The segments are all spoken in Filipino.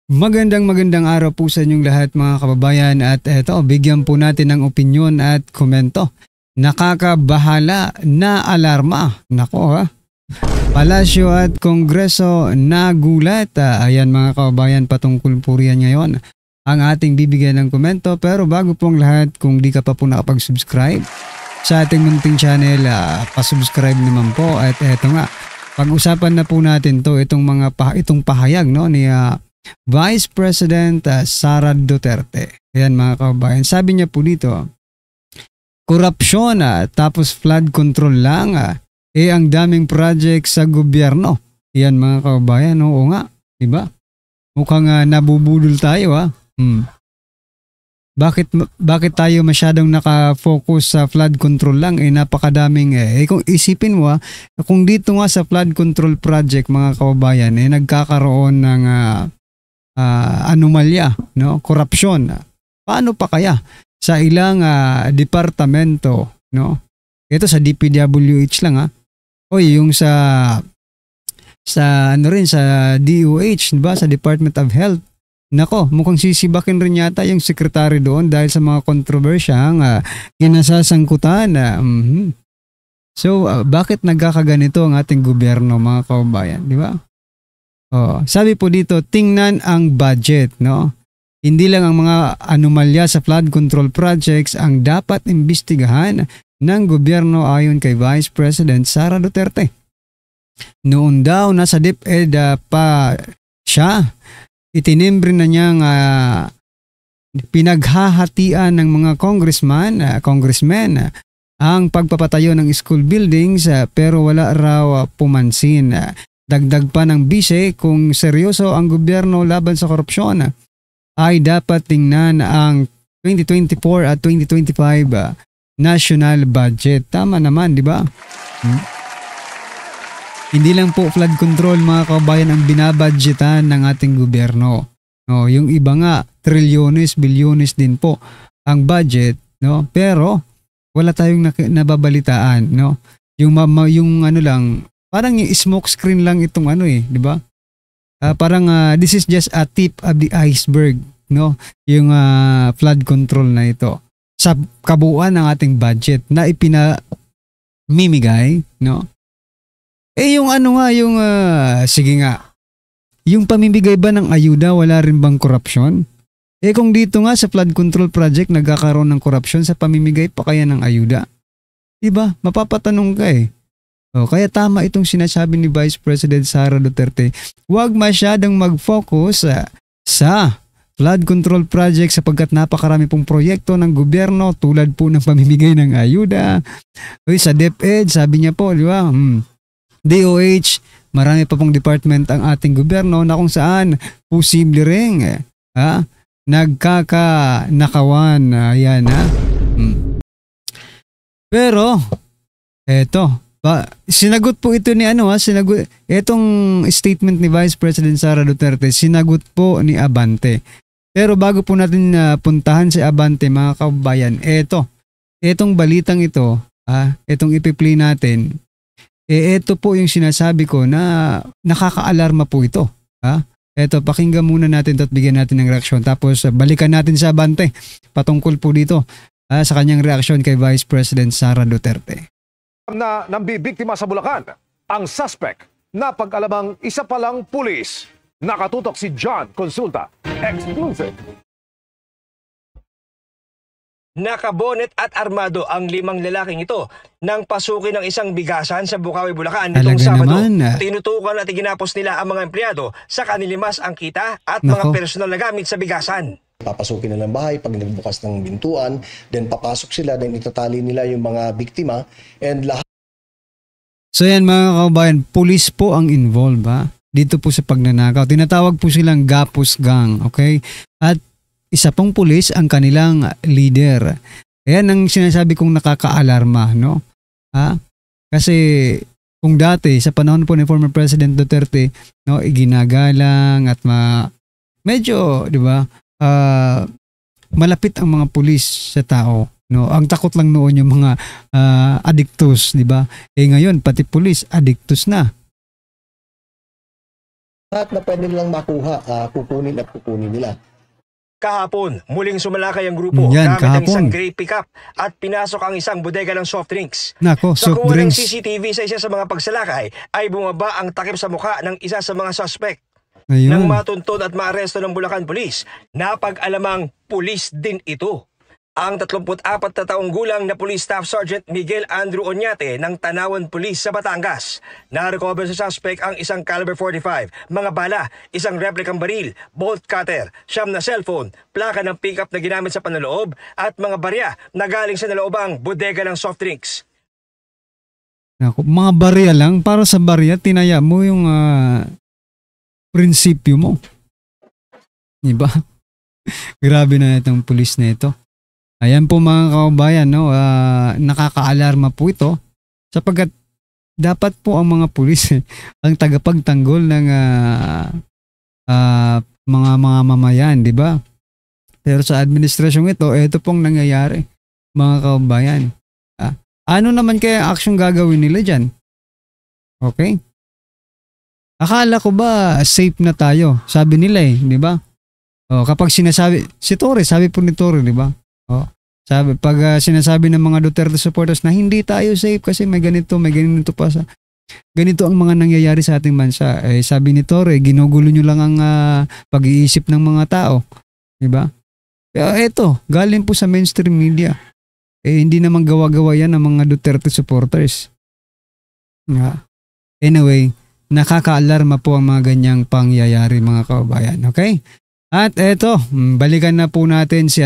Magandang araw po sa inyong lahat mga kababayan at eto, bigyan po natin ng opinyon at komento. Nakakabahala na alarma. Nako ha. Palasyo at Kongreso nagulat. Ayan mga kababayan, patungkol po riyan ngayon ang ating bibigyan ng komento. Pero bago po ang lahat, kung di ka pa po nakapag-subscribe sa ating munting channel, pasubscribe naman po. At eto nga, pag-usapan na po natin itong pahayag no, ni Vice President Sara Duterte. Ayan mga kababayan, sabi niya po dito, korupsyon tapos flood control lang, ang daming project sa gobyerno. Ayan mga kababayan, oo nga, di ba? Mukhang nabubudol tayo Bakit tayo masyadong nakafocus sa flood control lang? Napakadaming kung isipin mo kung dito nga sa flood control project mga kababayan, nagkakaroon ng anomalya, no? Korupsyon. Paano pa kaya sa ilang departamento, no? Ito sa DPWH lang yung sa DOH, ba, sa Department of Health. Nako, mukhang sisibakin rin yata yung secretary doon dahil sa mga kontrobersyang kinasasangkutan. So, bakit nagkakaganito ang ating gobyerno mga kababayan, di ba? Sabi po dito, tingnan ang budget, no? Hindi lang ang mga anomalya sa flood control projects ang dapat imbestigahan ng gobyerno ayon kay Vice President Sara Duterte. Noon daw nasa DepEd pa siya, itinimbre na niyang pinaghahatian ng mga congressmen ang pagpapatayo ng school buildings pero wala raw pumansin. Dagdag pa ng bise, kung seryoso ang gobyerno laban sa korupsyon, ay dapat tingnan ang 2024 at 2025 national budget. Tama naman, di ba? Hindi lang po flood control mga kababayan ang binabudgetan ng ating gobyerno. No, yung iba nga, trilyones, bilyones din po ang budget, no? Pero wala tayong nababalitaan, no? Yung ano lang, parang yung smoke screen lang itong di ba? Parang this is just a tip of the iceberg, no? Yung flood control na ito sa kabuuan ng ating budget na ipinamimigay, no? Yung sige nga, yung pamimigay ba ng ayuda, wala rin bang korupsyon? Kung dito nga sa flood control project nagkakaroon ng korupsyon, sa pamimigay pa kaya ng ayuda? Diba? Mapapatanong ka kaya tama itong sinasabi ni Vice President Sara Duterte. Huwag masyadong mag-focus sa flood control project sapagkat napakarami pong proyekto ng gobyerno tulad po ng pamimigay ng ayuda. Sa DepEd, sabi niya po, di ba? DOH, marami pa pong department ang ating gobyerno na kung saan posible rin nagkakanakawan. Pero, eto, sinagot po ito ni itong statement ni Vice President Sara Duterte, sinagot po ni Abante. Pero bago po natin puntahan si Abante mga kababayan, etong balitang ito, itong ipi-play natin, ito po yung sinasabi ko na nakakaalarma po ito. Eto, pakinggan muna natin at bigyan natin ng reaksyon. Tapos balikan natin sa Abante patungkol po dito sa kanyang reaksyon kay Vice President Sara Duterte. Na nambibiktima sa Bulacan, ang suspect na pag-alamang isa palang pulis. Nakatutok si John Consulta. Exclusive. Nakabonet at armado ang 5 lalaking ito nang pasukin ng isang bigasan sa Bukawi, Bulacan nitong Sabado. Tinutukan at iginapos nila ang mga empleyado sa kanilimas ang kita at mga personal na gamit sa bigasan. Papasukin na ng bahay pag nagbukas ng bintuan, then papasok sila, then itatali nila yung mga biktima, and lahat. So yan mga kababayan, pulis po ang involved dito po sa pagnanakaw. Tinatawag po silang Gapos Gang, okay? At isa pong pulis ang kanilang leader. Ayan ang sinasabi kong nakakaalarma, no? Kasi kung dati sa panahon po ni former President Duterte, no, iginagalang at medyo, di ba? Malapit ang mga pulis sa tao, no? Ang takot lang noon yung mga addictus, di ba? Ngayon pati pulis addictus na. At na pwede nilang makuha, kukunin nila. Kahapon, muling sumalakay ang grupo Yan, gamit ang isang kahapon. gray pickup at pinasok ang isang bodega ng soft drinks. Nako, Sa soft kuha ng drinks. CCTV sa isa sa mga pagsalakay ay bumaba ang takip sa mukha ng isa sa mga suspect. Ayun. Nang matunton at maaresto ng Bulacan Police, napag-alamang pulis din ito. Ang 34 na taong gulang na Police Staff Sergeant Miguel Andrew Oñate ng Tanawan Police sa Batangas. Na-recover sa suspect ang isang caliber 45, mga bala, isang replicang baril, bolt cutter, 9 na cellphone, plaka ng pickup na ginamit sa panloob at mga barya na galing sa naloobang bodega ng soft drinks. Nako, mga barya lang. Para sa barya, tinaya mo yung prinsipyo mo. Diba? Grabe na itong pulis na ito. Ayan po mga kababayan, no? Nakakaalarma po ito sapagkat dapat po ang mga pulis ang tagapagtanggol ng mga mamayan, di ba? Pero sa administrasyong ito pong nangyayari, mga kababayan. Ano naman kaya action gagawin nila dyan? Okay? Akala ko ba safe na tayo? Sabi nila di ba? Kapag sinasabi, si Torre, sabi po ni Torre, di ba? Pag sinasabi ng mga Duterte supporters na hindi tayo safe kasi may ganito pa sa ganito ang mga nangyayari sa ating bansa. Sabi ni Torre, ginugulo nyo lang ang pag-iisip ng mga tao. Diba? Pero eto, galing po sa mainstream media. Hindi naman gawa-gawa yan ng mga Duterte supporters. Anyway, nakakaalarma po ang mga ganyang pangyayari mga kababayan. Okay? At eto, balikan na po natin si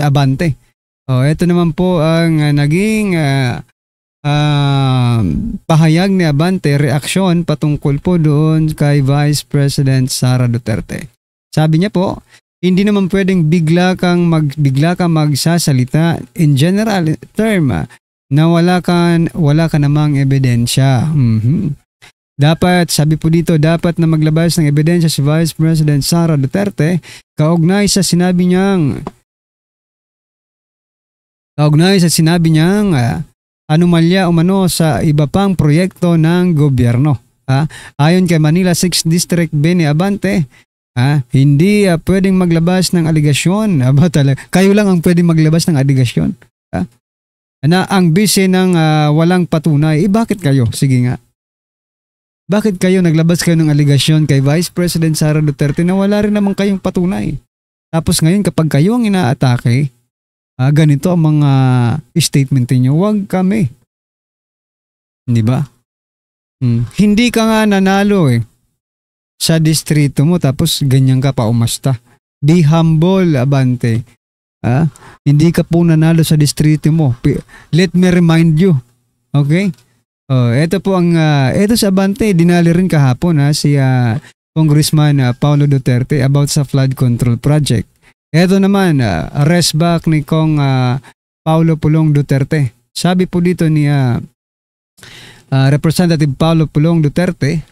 Abante. Ito naman po ang naging pahayag ni Abante, reaksyon patungkol po doon kay Vice President Sara Duterte. Sabi niya po, hindi naman pwedeng bigla kang magsasalita in general term na wala ka namang ebidensya. Dapat, sabi po dito, dapat na maglabas ng ebidensya si Vice President Sara Duterte kaugnay sa sinabi niyang anomalya umano sa iba pang proyekto ng gobyerno. Ayon kay Manila 6th District Benny Abante, hindi pwedeng maglabas ng aligasyon. Kayo lang ang pwedeng maglabas ng aligasyon. Na ang bise ng walang patunay. Bakit kayo? Sige nga. Bakit kayo naglabas kayo ng aligasyon kay Vice President Sara Duterte na wala rin naman kayong patunay? Tapos ngayon kapag kayo ang inaatake, ganito ang mga statement niyo, wag kami. Di ba? Hindi ka nga nanalo sa distrito mo tapos ganyan ka pa umasta. Be humble, Abante. Hindi ka po nanalo sa distrito mo. Let me remind you. Okay? Ito po ito sa Abante, dinali rin kahapon si Congressman Paulo Duterte about sa flood control project. Ito naman, arrest back ni Kong Paulo Pulong Duterte. Sabi po dito ni Representative Paulo Pulong Duterte,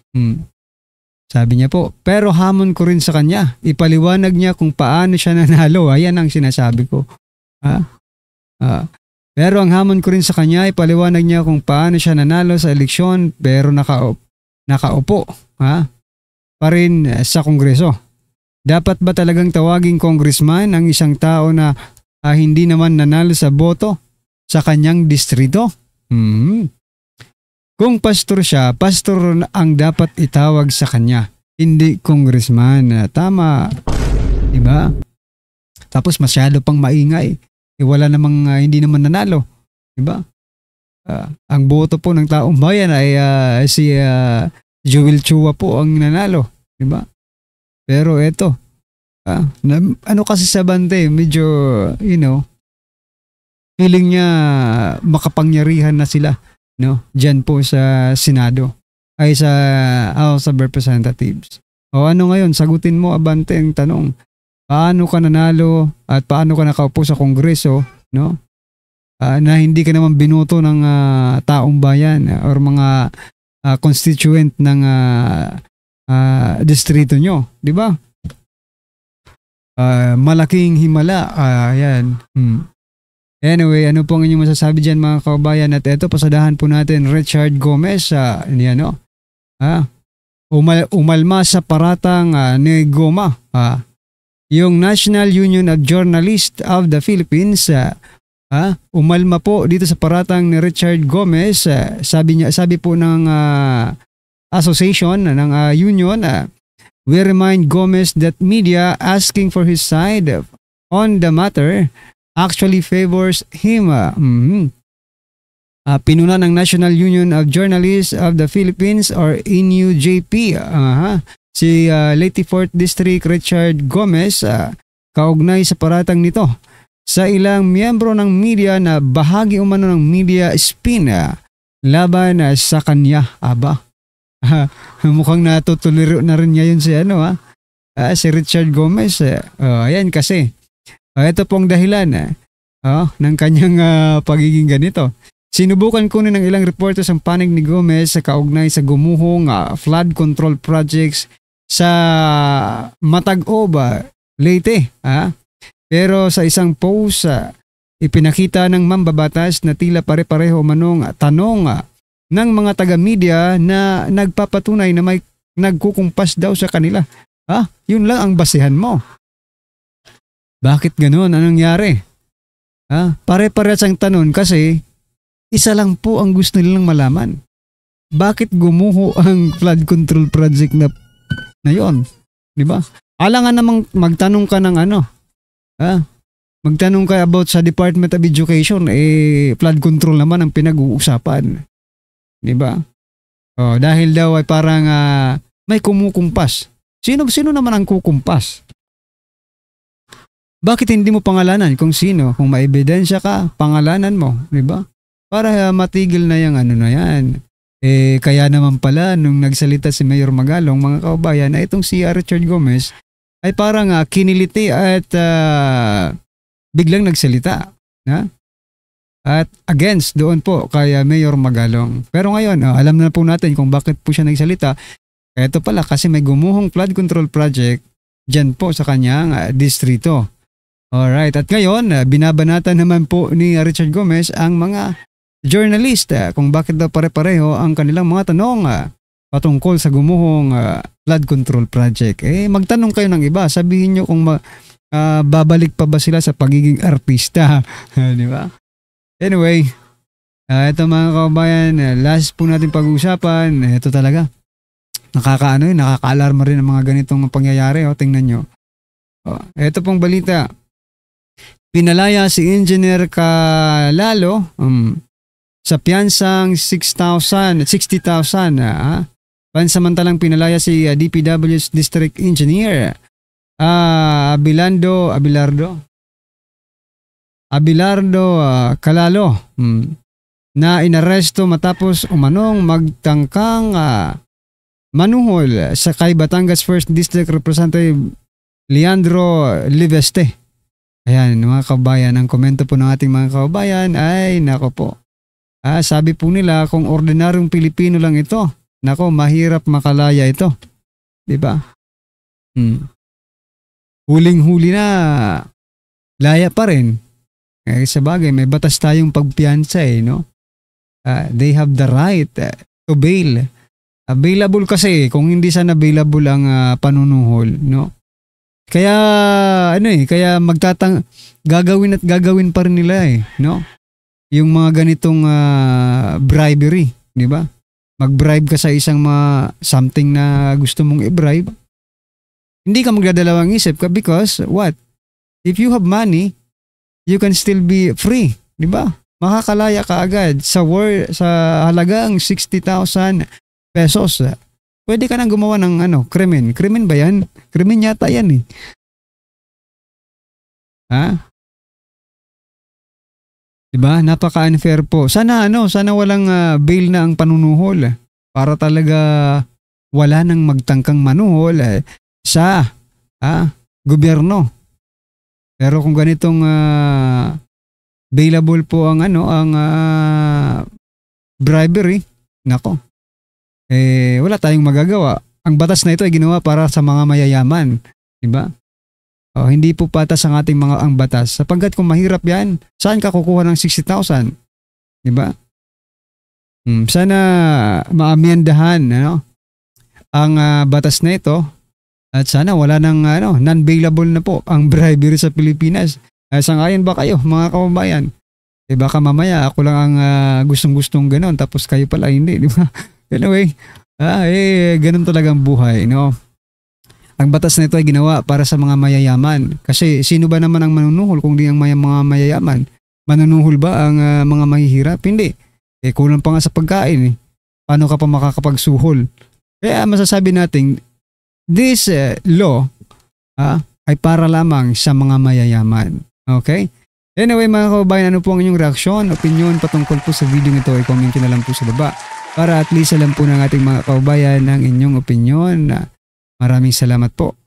sabi niya po, pero hamon ko rin sa kanya, ipaliwanag niya kung paano siya nanalo. Ayan ang sinasabi ko. Pero ang hamon ko rin sa kanya, ipaliwanag niya kung paano siya nanalo sa eleksyon pero nakaupo pa rin sa Kongreso. Dapat ba talagang tawaging congressman ang isang tao na hindi naman nanalo sa boto sa kanyang distrito? Kung pastor siya, pastor ang dapat itawag sa kanya, hindi congressman. Tama, diba? Tapos masyado pang maingay. Wala namang hindi naman nanalo, diba? Ang boto po ng taong bayan ay si Joel Chua po ang nanalo, diba? Pero eto, ano kasi sa Abante, medyo, feeling niya makapangyarihan na sila, dyan po sa Senado, ay sa House of Representatives. Ano ngayon, sagutin mo Abante ang tanong. Paano ka nanalo at paano ka nakaupo sa Kongreso, na hindi ka naman binoto ng taong bayan or mga constituent ng distrito nyo, di ba? Malaking himala. Yan. Anyway, ano pong inyong masasabi dyan mga kababayan? At eto, pasadahan po natin Richard Gomez. umalma sa paratang ni Goma. Yung National Union of Journalists of the Philippines, umalma po dito sa paratang ni Richard Gomez. Sabi po ng association, ng union, we remind Gomez that media asking for his side on the matter actually favors him. Pinuna ng National Union of Journalists of the Philippines or NUJP, si Leyte 4th District Richard Gomez, kaugnay sa paratang nito sa ilang miyembro ng media na bahagi umano ng media spin laban sa kanya. Mukhang natutuliro na rin niya yun si Richard Gomez. Ayan kasi. Ito pong dahilan ng kanyang pagiging ganito. Sinubukan kunin ng ilang reporters ang panig ni Gomez sa kaugnay sa gumuhong flood control projects sa Matag-Ob, Leyte. Pero sa isang post, ipinakita ng mambabatas na tila pare-pareho manong tanong ng mga taga-media na nagpapatunay na may nagkukumpas daw sa kanila. Yun lang ang basehan mo. Bakit ganun? Anong nangyari? Pare-parehas ang tanong kasi isa lang po ang gusto nilang malaman. Bakit gumuho ang flood control project na yon? Di ba? Alangan namang magtanong ka ng magtanong ka about sa Department of Education, flood control naman ang pinag-uusapan. Di ba? Dahil daw ay parang may kumukumpas. Sino naman ang kukumpas? Bakit hindi mo pangalanan kung sino? Kung may ebidensya ka, pangalanan mo. Di ba? Para matigil na yung na yan. Kaya naman pala nung nagsalita si Mayor Magalong, mga kababayan, na itong si Richard Gomez ay parang kiniliti at biglang nagsalita. At against doon po kay Mayor Magalong. Pero ngayon, alam na po natin kung bakit po siya nagsalita. Ito pala kasi may gumuhong flood control project dyan po sa kanyang distrito. Alright, at ngayon, binabanatan naman po ni Richard Gomez ang mga journalist kung bakit daw pare-pareho ang kanilang mga tanong patungkol sa gumuhong flood control project. Magtanong kayo ng iba, sabihin nyo kung babalik pa ba sila sa pagiging artista. Di ba? Anyway, ito mga kababayan, last po natin pag-uusapan, ito talaga. Nakaka-alarma rin ang mga ganitong pangyayari. Tingnan nyo. Ito pong balita. Pinalaya si Engineer Calalo sa piyansang 60,000. Pansamantalang pinalaya si DPW's District Engineer Abelardo Calalo na inaresto matapos umanong magtangkang manuhol sa kay Batangas 1st District Representative Leandro Liveste. Ayan mga kababayan, ang komento po ng ating mga kababayan ay nako po. Sabi po nila kung ordinaryong Pilipino lang ito, nako mahirap makalaya ito. Diba? Huling-huli na, laya pa rin. Sa bagay, may batas tayong pagpiyansa no? They have the right to bail. Available kasi, kung hindi sana available ang panunuhol, no? Kaya, kaya gagawin pa rin nila no? Yung mga ganitong bribery, di ba? Mag-bribe ka sa isang something na gusto mong i-bribe. Hindi ka magdadalawang isip ka because what? If you have money, you can still be free, di ba? Makakalaya ka agad sa halagang 60,000 pesos. Pwede ka nang gumawa ng krimen. Krimen ba yan? Krimen yata yan Diba? Napaka-unfair po. Sana walang bail na ang panunuhol para talaga wala nang magtangkang manuhol sa gobyerno. Pero kung ganitong bailable po ang bribery, nako. Wala tayong magagawa. Ang batas na ito ay ginawa para sa mga mayayaman, diba? Hindi po patas ang ating ang batas. Sapagkat kung mahirap yan, saan ka kukuha ng 60,000? Diba? Sana maamyendahan, ang batas na ito at sana wala nang non-bailable na po ang bribery sa Pilipinas. Sangayon ba kayo mga kababayan? Baka mamaya ako lang ang gustong-gustong ganon tapos kayo pala hindi, di ba? Anyway, ganun talagang buhay, no? Ang batas na ito ay ginawa para sa mga mayayaman. Kasi sino ba naman ang manunuhol kung di ang mga mayayaman? Manunuhol ba ang mga mahihirap? Hindi. Kulang pa nga sa pagkain. Paano ka pa makakapagsuhol? Kaya masasabi natin, this law ay para lamang sa mga mayayaman. Okay? Anyway mga kababayan, ano po ang inyong reaksyon, opinion patungkol po sa video nito? I-comment nyo na lang po sa baba para at least alam po ng ating mga kababayan ang inyong opinion. Maraming salamat po.